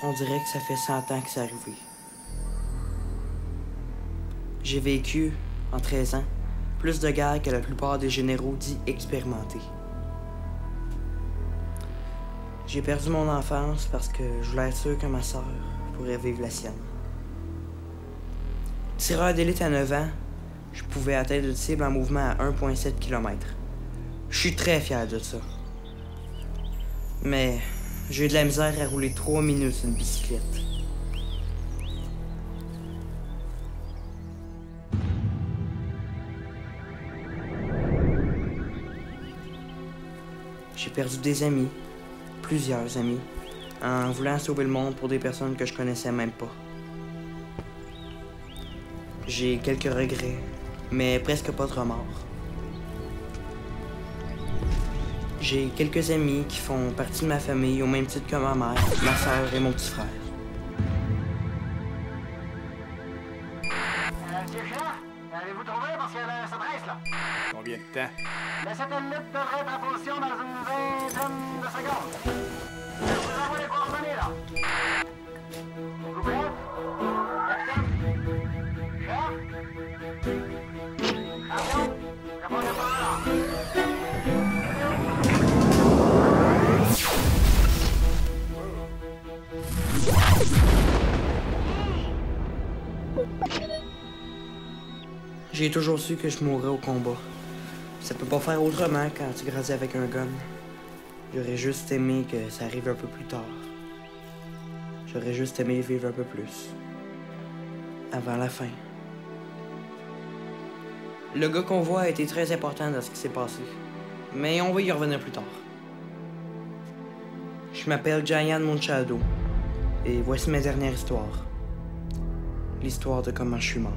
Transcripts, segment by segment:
On dirait que ça fait 100 ans que c'est arrivé. J'ai vécu, en 13 ans, plus de guerres que la plupart des généraux dits expérimentés. J'ai perdu mon enfance parce que je voulais être sûr que ma sœur pourrait vivre la sienne. Tireur d'élite à 9 ans, je pouvais atteindre une cible en mouvement à 1,7 km. Je suis très fier de ça. Mais j'ai eu de la misère à rouler 3 minutes sur une bicyclette. J'ai perdu des amis, plusieurs amis, en voulant sauver le monde pour des personnes que je connaissais même pas. J'ai quelques regrets, mais presque pas de remords. J'ai quelques amis qui font partie de ma famille au même titre que ma mère, ma soeur et mon petit frère. Monsieur le chef, avez-vous trouvé parce que ça presse là? Combien de temps? Le satellite devrait être en position dans une vingtaine de secondes. Je vous envoie les coordonnées là. Êtes-vous prêts? Capitaine? Chef? Avion? Répondez pas là. J'ai toujours su que je mourrais au combat. Ça peut pas faire autrement quand tu grandis avec un gun. J'aurais juste aimé que ça arrive un peu plus tard. J'aurais juste aimé vivre un peu plus. Avant la fin. Le gars qu'on voit a été très important dans ce qui s'est passé. Mais on va y revenir plus tard. Je m'appelle Giant Munchado. Et voici ma dernière histoire. L'histoire de comment je suis mort.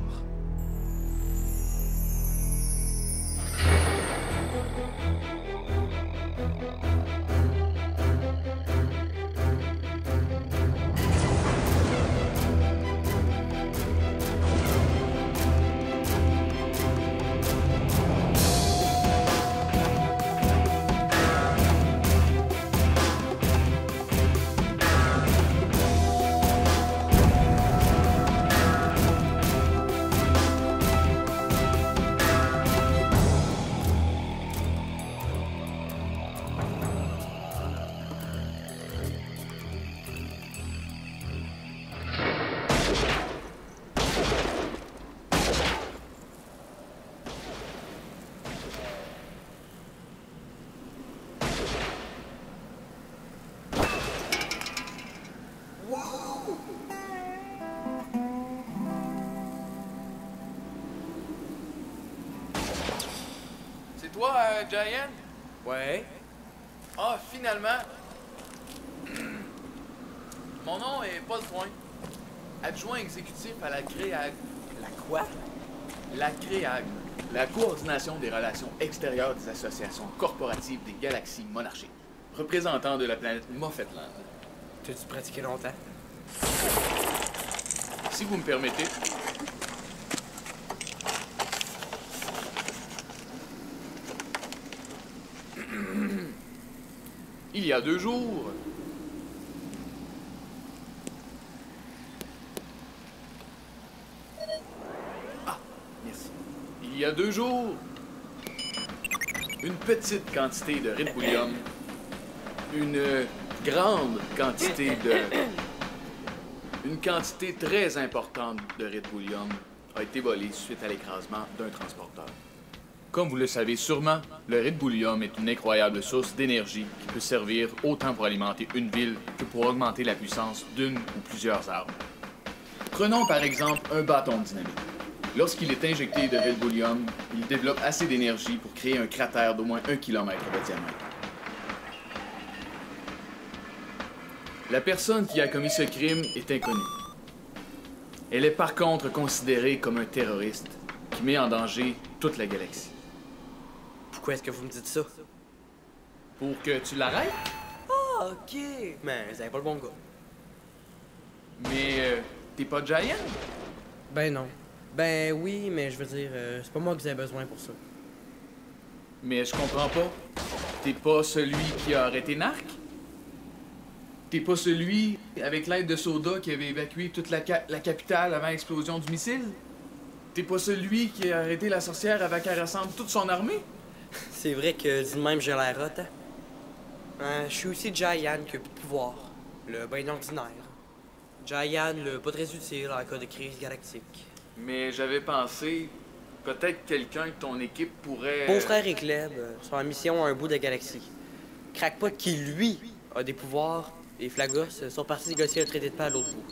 C'est toi, Giant? Ouais? Ah, finalement. Mon nom est Paul Point. Adjoint exécutif à la CREAG. La quoi? La CREAG. La coordination des relations extérieures des associations corporatives des galaxies monarchiques. Représentant de la planète Moffetland. T'as-tu pratiqué longtemps? Si vous me permettez. Il y a 2 jours. Ah, merci. Il y a 2 jours, une petite quantité de Red Bullium, une grande quantité de... Une quantité très importante de Red Bullium a été volée suite à l'écrasement d'un transporteur. Comme vous le savez sûrement, le Red Bullium est une incroyable source d'énergie qui peut servir autant pour alimenter une ville que pour augmenter la puissance d'une ou plusieurs armes. Prenons par exemple un bâton de dynamite. Lorsqu'il est injecté de Red Bullium, il développe assez d'énergie pour créer un cratère d'au moins 1 km de diamètre. La personne qui a commis ce crime est inconnue. Elle est par contre considérée comme un terroriste qui met en danger toute la galaxie. Pourquoi est-ce que vous me dites ça? Pour que tu l'arrêtes? Ah, ok. Mais vous avez pas le bon gars. Mais t'es pas Giant? Ben non. Ben oui, mais je veux dire, c'est pas moi que vous avez besoin pour ça. Mais je comprends pas. T'es pas celui qui a arrêté Narc? T'es pas celui, avec l'aide de Soda, qui avait évacué toute la capitale avant l'explosion du missile? T'es pas celui qui a arrêté la sorcière avant qu'elle rassemble toute son armée? C'est vrai que dit de même j'ai l'air hot, hein? Je suis aussi Giant qui a plus de pouvoir. Le ben ordinaire. Giant, le pas très utile en cas de crise galactique. Mais j'avais pensé, peut-être quelqu'un de ton équipe pourrait... Mon frère et Gleb sont en mission à un bout de la galaxie. Crackpot qui, lui, a des pouvoirs, et Flagos sont partis négocier un traité de paix à l'autre bout.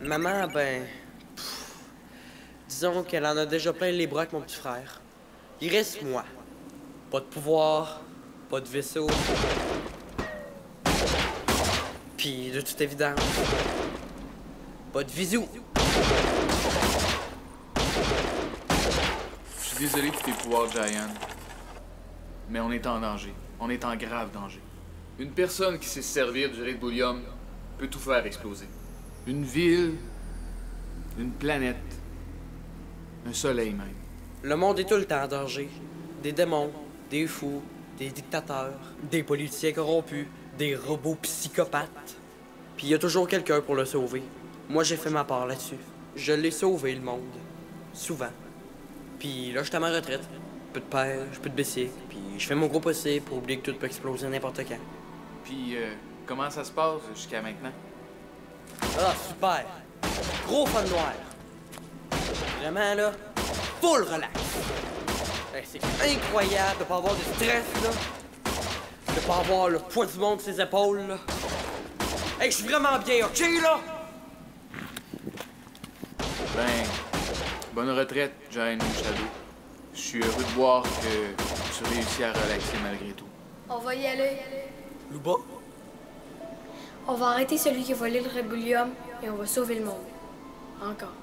Maman, ben... disons qu'elle en a déjà plein les bras avec mon petit frère. Il reste moi. Pas de pouvoir, pas de vaisseau. Puis, de toute évidence, pas de visou. Je suis désolé pour tes pouvoirs, Giant. Mais on est en danger. On est en grave danger. Une personne qui sait se servir du Rebullium peut tout faire exploser. Une ville, une planète, un soleil même. Le monde est tout le temps en danger. Des démons, des fous, des dictateurs, des politiciens corrompus, des robots psychopathes. Puis il y a toujours quelqu'un pour le sauver. Moi, j'ai fait ma part là-dessus. Je l'ai sauvé, le monde. Souvent. Puis là, je suis à ma retraite. Peu de pêche, peu de bicycle. Puis je fais mon gros possible pour oublier que tout peut exploser n'importe quand. Puis, comment ça se passe jusqu'à maintenant? Ah, super! Gros fun noir! Vraiment, là, full relax! Hey, c'est incroyable de pas avoir de stress, là! De pas avoir le poids du monde sur ses épaules, là! Hey, je suis vraiment bien, OK, là? Ben, bonne retraite, Giant Shadow. Je suis heureux de voir que tu réussis à relaxer malgré tout. On va y aller. Louba? On va arrêter celui qui a volé le Rebullium et on va sauver le monde. Encore.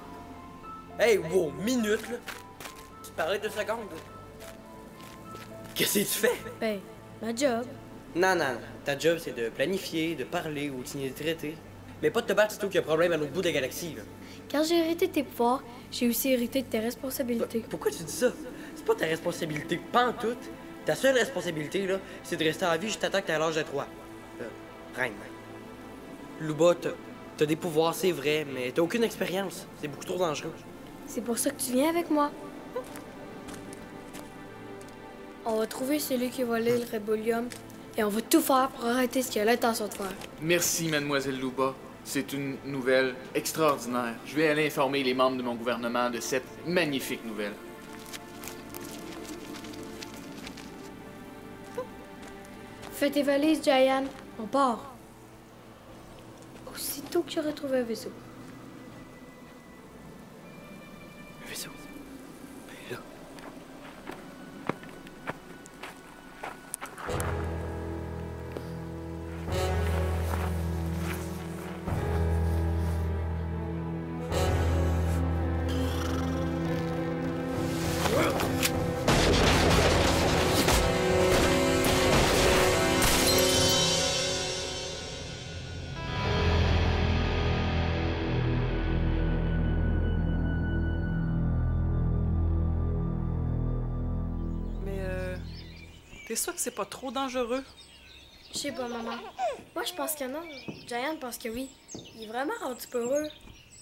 Hey, wow, minute, là! Tu parlais 2 secondes, là. Qu'est-ce que tu fais? Ben, ma job. Non, non, non. Ta job, c'est de planifier, de parler ou de signer des traités. Mais pas de te battre si qu'il y a problème à l'autre bout de la galaxie, là. Quand j'ai hérité de tes pouvoirs, j'ai aussi hérité de tes responsabilités. Pourquoi tu dis ça? C'est pas ta responsabilité, pas en tout. Ta seule responsabilité, là, c'est de rester en vie jusqu'à temps que t'aies l'âge de 3. Reine. Louba, t'as des pouvoirs, c'est vrai, mais t'as aucune expérience. C'est beaucoup trop dangereux. C'est pour ça que tu viens avec moi. On va trouver celui qui a volé le Rebullium et on va tout faire pour arrêter ce qu'il a l'intention de faire. Merci, Mademoiselle Louba. C'est une nouvelle extraordinaire. Je vais aller informer les membres de mon gouvernement de cette magnifique nouvelle. Fais tes valises, Giant. On part. Aussitôt que j'aurai trouvé un vaisseau. Un vaisseau. Ben là. T'es sûr que c'est pas trop dangereux? Je sais pas, maman. Moi, je pense que non. Giant pense que oui. Il est vraiment un petit peu heureux.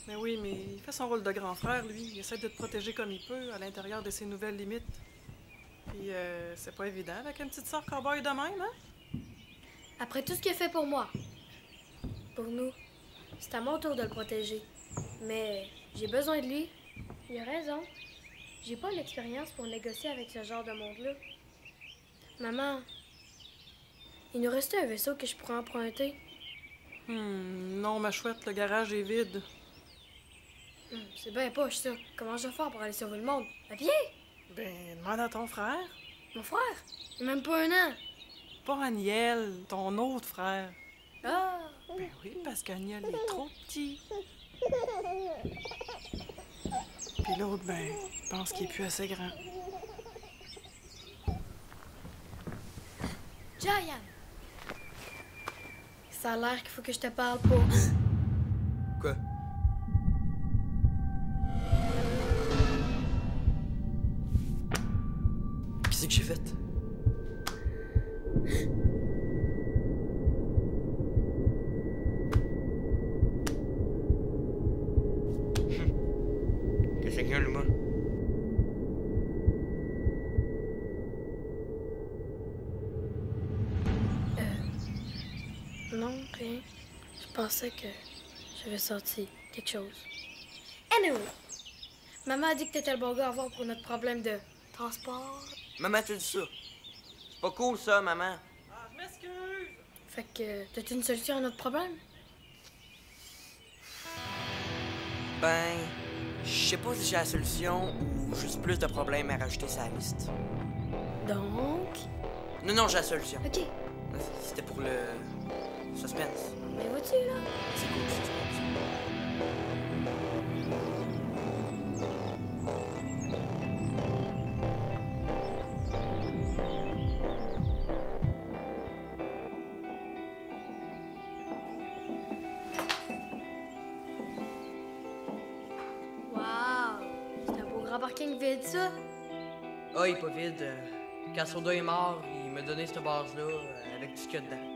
Mais oui, mais il fait son rôle de grand frère, lui. Il essaie de te protéger comme il peut, à l'intérieur de ses nouvelles limites. Puis, c'est pas évident avec une petite sœur cow-boy de même, hein? Après tout ce qu'il a fait pour moi, pour nous, c'est à mon tour de le protéger. Mais j'ai besoin de lui. Il a raison. J'ai pas l'expérience pour négocier avec ce genre de monde-là. Maman, il nous restait un vaisseau que je pourrais emprunter. Non, ma chouette, le garage est vide. C'est bien poche, ça. Comment je vais faire pour aller sauver le monde? À pied? Ben, demande à ton frère. Mon frère? Il a même pas un an. Pas Aniel, ton autre frère. Ah! Ben oui, parce qu'Aniel est trop petit. Puis l'autre, ben, il pense qu'il est plus assez grand. Giant! Ça a l'air qu'il faut que je te parle pour... Quoi? Qu'est-ce que j'ai fait? Non, rien. Je pensais que j'avais sorti quelque chose. Anyway, maman a dit que t'étais le bon gars à voir pour notre problème de transport. Maman t'a dit ça. C'est pas cool, ça, maman. Ah, je m'excuse! Fait que, t'as-tu une solution à notre problème? Ben, je sais pas si j'ai la solution ou juste plus de problèmes à rajouter sur la liste. Donc... Non, j'ai la solution. OK. C'était pour le suspense. Mais vois-tu, là? C'est cool, le suspense. Wow! C'est un beau grand parking vide, ça? Ah, il est pas vide. Quand Soda est mort, il m'a donné cette base-là avec tout ce qu'il y a dedans.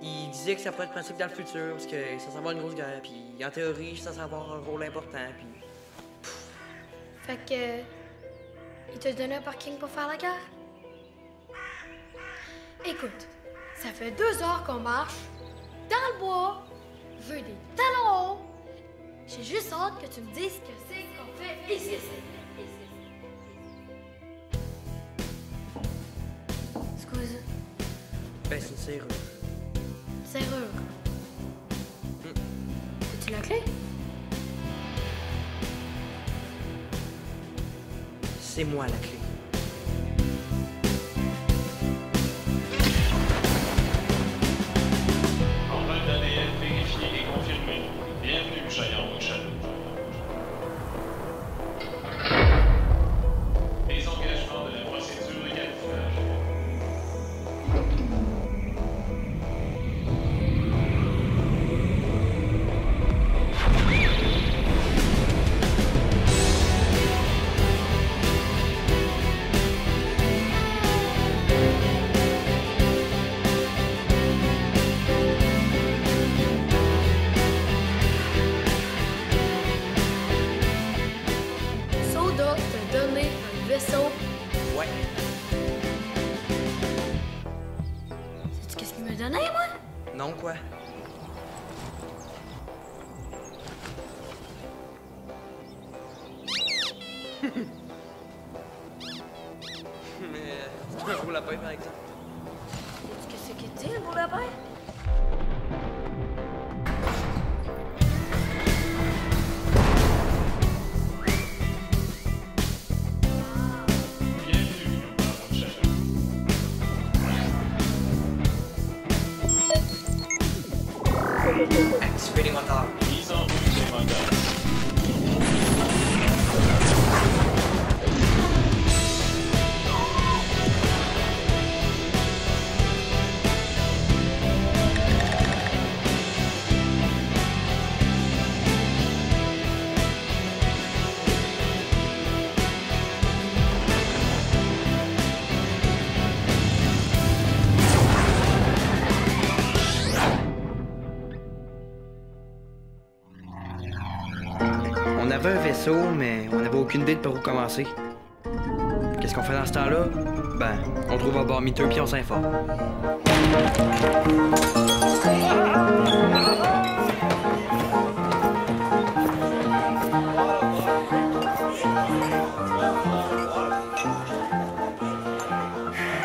Il disait que ça pourrait être pratique dans le futur parce que ça s'en va une grosse guerre. Puis en théorie, ça s'en va avoir un rôle important. Puis Fait que... il t'a donné un parking pour faire la guerre? Écoute, ça fait 2 heures qu'on marche, dans le bois, je veux des talons hauts. J'ai juste hâte que tu me dises ce que c'est qu'on fait ici. Excuse, ben, c'est une serrure. serrure. As-tu la clé? C'est moi la clé. Empreinte d'ADN vérifiée et confirmée. Bienvenue, Cheyenne Shadow. Désengagement de la procédure de camouflage. Soda t'a donné un vaisseau. Ouais. Sais-tu qu'est-ce qu'il m'a donné, moi? Non, quoi? Mais c'est un gros lapin, par exemple. Sais-tu qu'est-ce qu'il dit, le beau lapin? Bienvenue au Baron Shadow. Activer les moteurs. Mise en route des moteurs. On avait un vaisseau, mais on n'avait aucune idée de par où commencer. Qu'est-ce qu'on fait dans ce temps-là? Ben, on trouve un bar miteux puis on s'informe.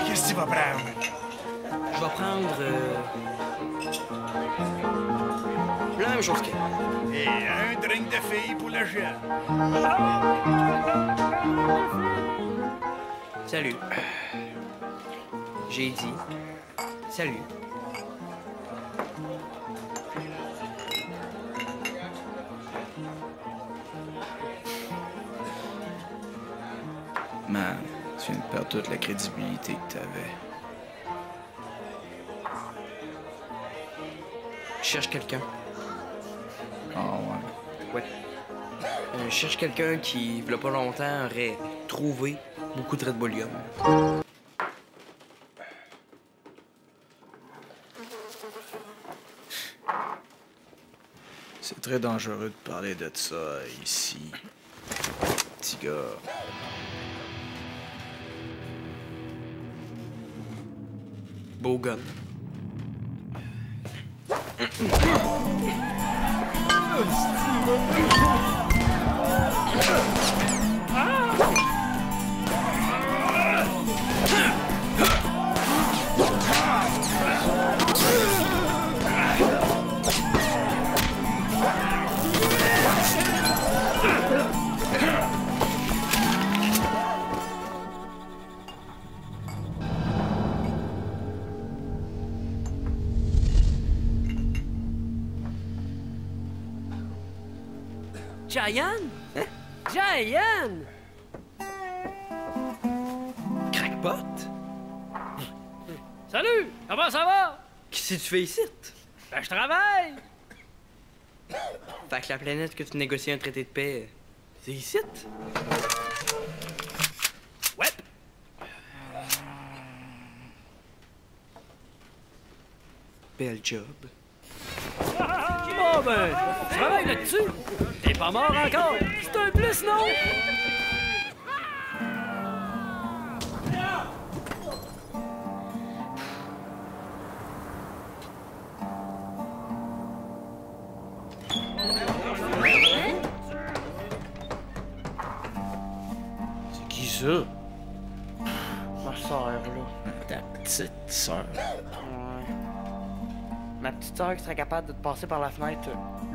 Qu'est-ce que tu vas prendre? Je vais prendre... la même chose qu'elle. Et un drink de fille pour le jeune. Salut. J'ai dit... Salut. Man, tu viens de perdre toute la crédibilité que t'avais. Je cherche quelqu'un. Ah ouais. Ouais. Je cherche quelqu'un qui, il y a pas longtemps, aurait trouvé beaucoup de Red Bullium. C'est très dangereux de parler de ça ici. Petit gars. Beau gun. Giant? Hein? Giant! Crackpot? Salut! Comment ça va? Qu'est-ce que tu fais ici? Ben, je travaille! Fait que la planète que tu négocies un traité de paix, c'est ici? Ouais! Bel job. Bon ben, tu travailles là-dessus? T'es pas mort encore? C'est un plus, non? C'est qui ça? Ma soeur, là. Ta petite sœur. Ouais. Ma petite soeur qui serait capable de te passer par la fenêtre,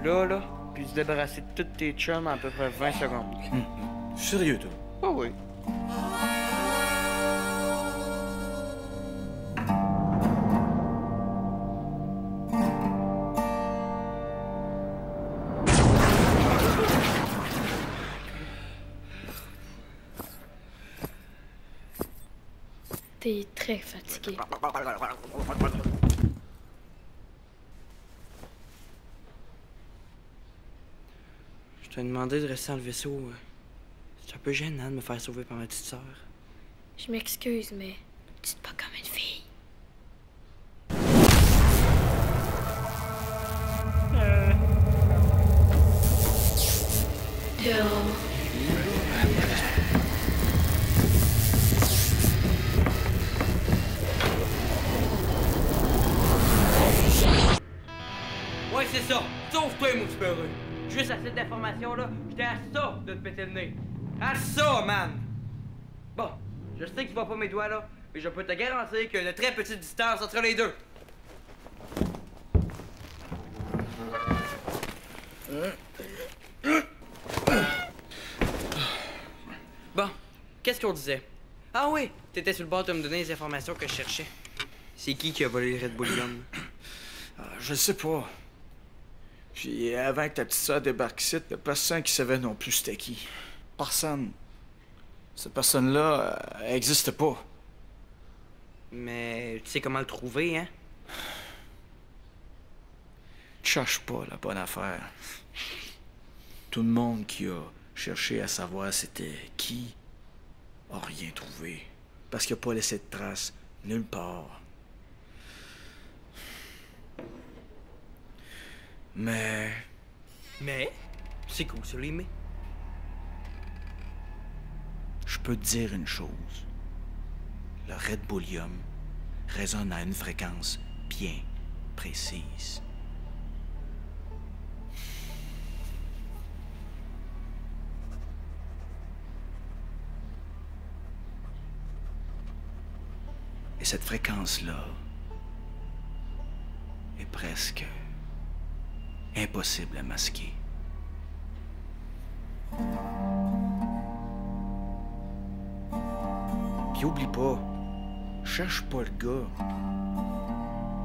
là, puis se débarrasser de toutes tes chums en à peu près 20 secondes. Sérieux, toi? Oh oui. T'es très fatigué. Je t'ai demandé de rester dans le vaisseau. C'est un peu gênant de me faire sauver par ma petite sœur. Je m'excuse, mais tu te pas comme une fille. Dehors. Ouais, c'est ça. Sauve-toi, mon petit peureux. Juste à cette information-là, j'étais à ça de te péter le nez. À ça, man! Bon, je sais que tu vois pas mes doigts, là, mais je peux te garantir qu'il y a une très petite distance entre les deux. Bon, qu'est-ce qu'on disait? Ah oui, t'étais sur le bord de me donner les informations que je cherchais. C'est qui a volé le Red Bullion? Je sais pas. Puis avant que ta petite sœur débarque ici, y'a personne qui savait non plus c'était qui. Personne. Cette personne-là, elle existe pas. Mais tu sais comment le trouver, hein? Cherche pas la bonne affaire. Tout le monde qui a cherché à savoir c'était qui a rien trouvé. Parce qu'il a pas laissé de traces nulle part. Mais... Mais? C'est cool, ça, les mais. Je peux te dire une chose. Le Red Bullium résonne à une fréquence bien précise. Et cette fréquence-là est presque impossible à masquer. Puis oublie pas, cherche pas le gars.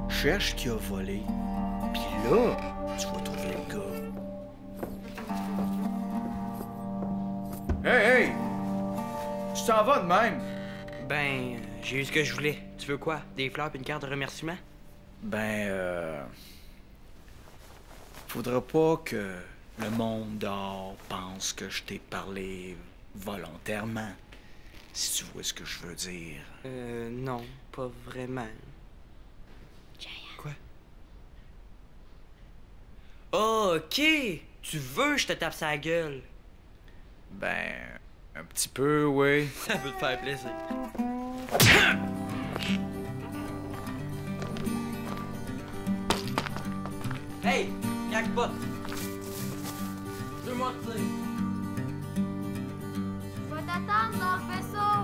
Cherche qui a volé. Puis là, tu vas trouver le gars. Hey, hey! Tu t'en vas de même? Ben, j'ai eu ce que je voulais. Tu veux quoi? Des fleurs et une carte de remerciement? Faudra pas que le monde dehors pense que je t'ai parlé volontairement. Si tu vois ce que je veux dire. Non, pas vraiment. Quoi? Oh, OK! Tu veux que je te tape sa gueule? Ben, un petit peu, oui. Ça peut te faire plaisir. Hey, crackpot! 2 mois de tir. Je vais t'attendre dans le vaisseau!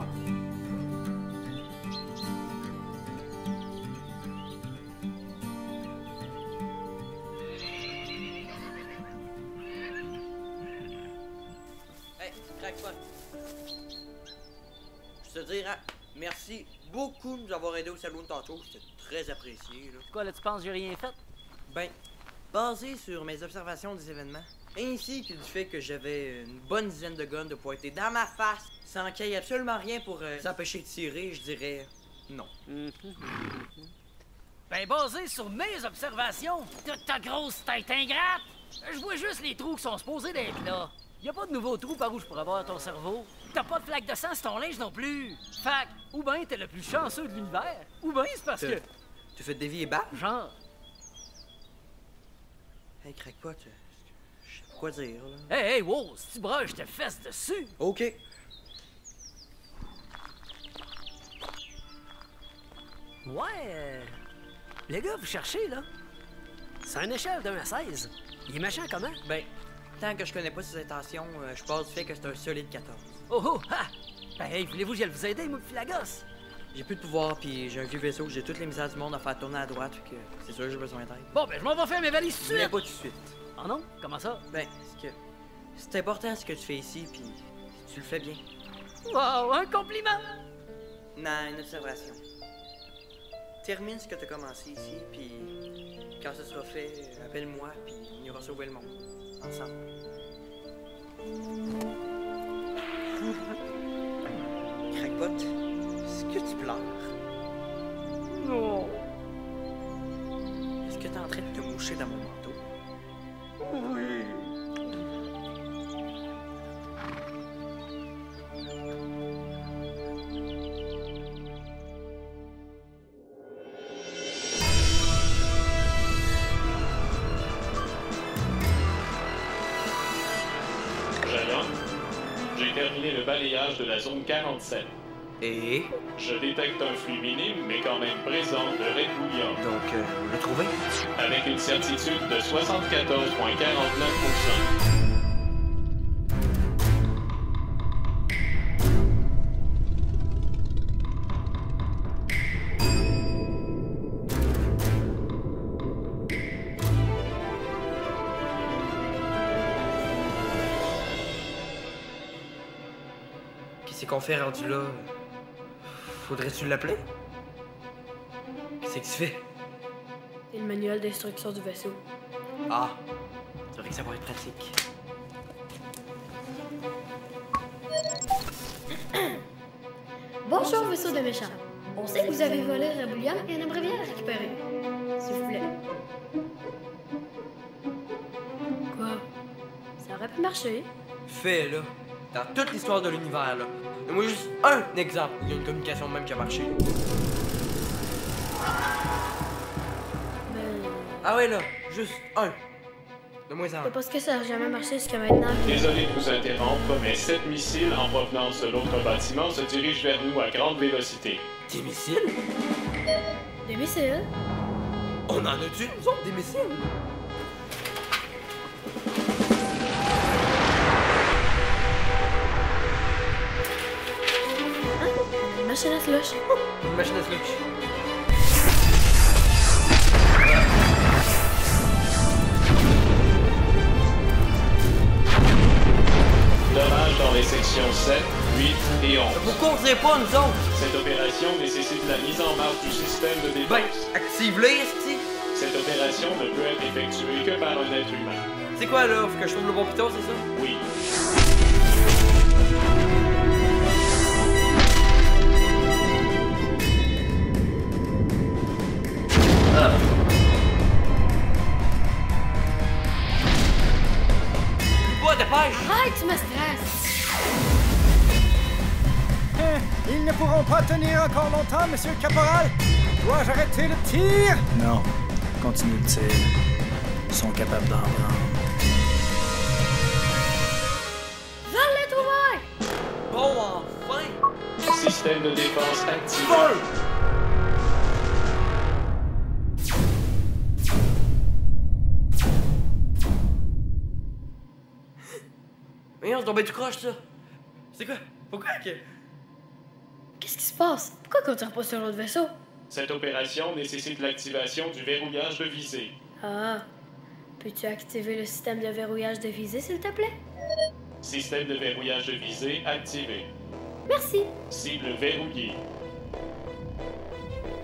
Hey, crackpot! Je te dirais merci beaucoup de nous avoir aidés au salon de tantôt. C'était très apprécié, là. Quoi, là, tu penses que j'ai rien fait? Ben, basé sur mes observations des événements, ainsi que du fait que j'avais une bonne dizaine de guns de pointer dans ma face, sans qu'il y ait absolument rien pour s'empêcher de tirer, je dirais non. Ben, basé sur mes observations, toute ta grosse tête ingrate, je vois juste les trous qui sont supposés d'être là. Y a pas de nouveau trou par où je pourrais voir ton cerveau. T'as pas de flaque de sang sur ton linge non plus. Fac, ou ben t'es le plus chanceux de l'univers, ou ben c'est parce que... Tu fais dévier bas? Genre... Hey, crackpot, je sais pas quoi dire, là. Hey, wow, si tu broches, je te fesse dessus. OK. Ouais, les gars, vous cherchez, là? C'est une échelle de 1 à 16. Il est méchant comment? Ben, tant que je connais pas ses intentions, je pense du fait que c'est un solide 14. Oh oh, ha! Ben, hey, voulez-vous que j'aille vous aider, moi, puis la gosse? J'ai plus de pouvoir, puis j'ai un vieux vaisseau, j'ai toutes les misères du monde à faire tourner à droite, fait que c'est sûr que j'ai besoin d'aide. Bon, ben, je m'en vais faire mes valises tout de Mais suite. pas tout de suite. Oh non? Comment ça? Ben, c'est important ce que tu fais ici, puis tu le fais bien. Wow, un compliment! Non, une observation. Termine ce que tu as commencé ici, puis quand ce sera fait, appelle-moi, puis on ira sauver le monde. Ensemble. Crackpot, est-ce que tu pleures? Non. Est-ce que t'es en train de te moucher dans mon manteau? Oui. Jeune homme, j'ai terminé le balayage de la zone 47. Et? Je détecte un flux minime, mais quand même présent, de Red Bullion, Donc, le trouver? avec une certitude de 74,49%. Qu'est-ce qu'on fait rendu là? Faudrait-tu l'appeler? Qu'est-ce que tu fais? C'est le manuel d'instruction du vaisseau. Ah, c'est vrai que ça va être pratique. Bonjour, vaisseau de méchants. On sait que vous avez volé Rebullion et on aimerait bien le récupérer. S'il vous plaît. Quoi? Ça aurait pu marcher. Fait, là. Dans toute l'histoire de l'univers, là. Donne-moi juste un exemple où il y a une communication même qui a marché. Mais... Ah ouais, là. Juste un. Donne-moi ça. c'est parce que ça n'a jamais marché jusqu'à maintenant. Désolé de vous interrompre, mais 7 missiles en provenance de l'autre bâtiment se dirigent vers nous à grande vélocité. Des missiles? Des missiles? On en a-tu, nous autres, des missiles? Une machine à slush. Une machine à slush. Dommages dans les sections 7, 8 et 11. Pourquoi on dirait pas, nous autres? Cette opération nécessite la mise en marche du système de Ben, défense. active-les, esti. Cette opération ne peut être effectuée que par un être humain. C'est quoi, là? Faut que je trouve le bon piton, c'est ça? Oui. Quoi, dépêche! Arrête, tu me stresses! Ils ne pourront pas tenir encore longtemps, monsieur le caporal. Dois-je arrêter le tir? Non, continue le tir. Ils sont capables d'en prendre. Vole les trouvailles! Bon, enfin! Système de défense activé. Vol! Voyons, c'est tombé du croche, ça. C'est quoi? Pourquoi que... Qu'est-ce qui se passe? Pourquoi qu'on tire pas sur l'autre vaisseau? Cette opération nécessite l'activation du verrouillage de visée. Ah. Peux-tu activer le système de verrouillage de visée, s'il te plaît? Système de verrouillage de visée activé. Merci. Cible verrouillée.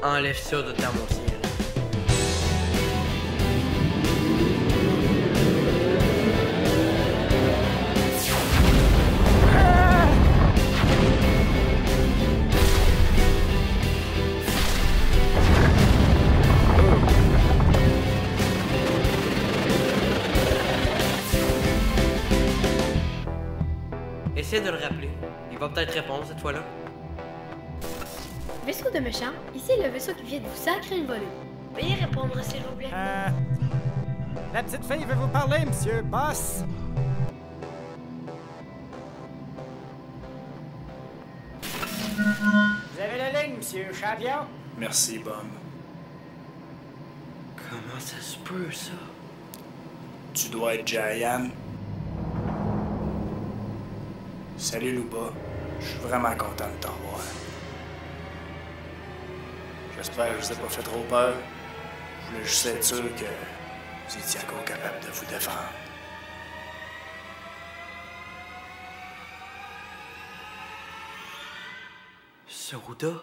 Enlève ça de ta mon ciel. Essaie de le rappeler. Il va peut-être répondre cette fois-là. Vaisseau de méchant, ici le vaisseau qui vient de vous sacrer une volée. Veuillez répondre, s'il vous plaît. La petite fille veut vous parler, monsieur Boss. Vous avez la ligne, monsieur Champion? Merci, Bum. Comment ça se peut, ça? Tu dois être Giant. Salut, Luba. Je suis vraiment content de t'en voir. J'espère que je vous ai pas fait trop peur. Je voulais juste être sûr que vous étiez encore capable de vous défendre. Saruda?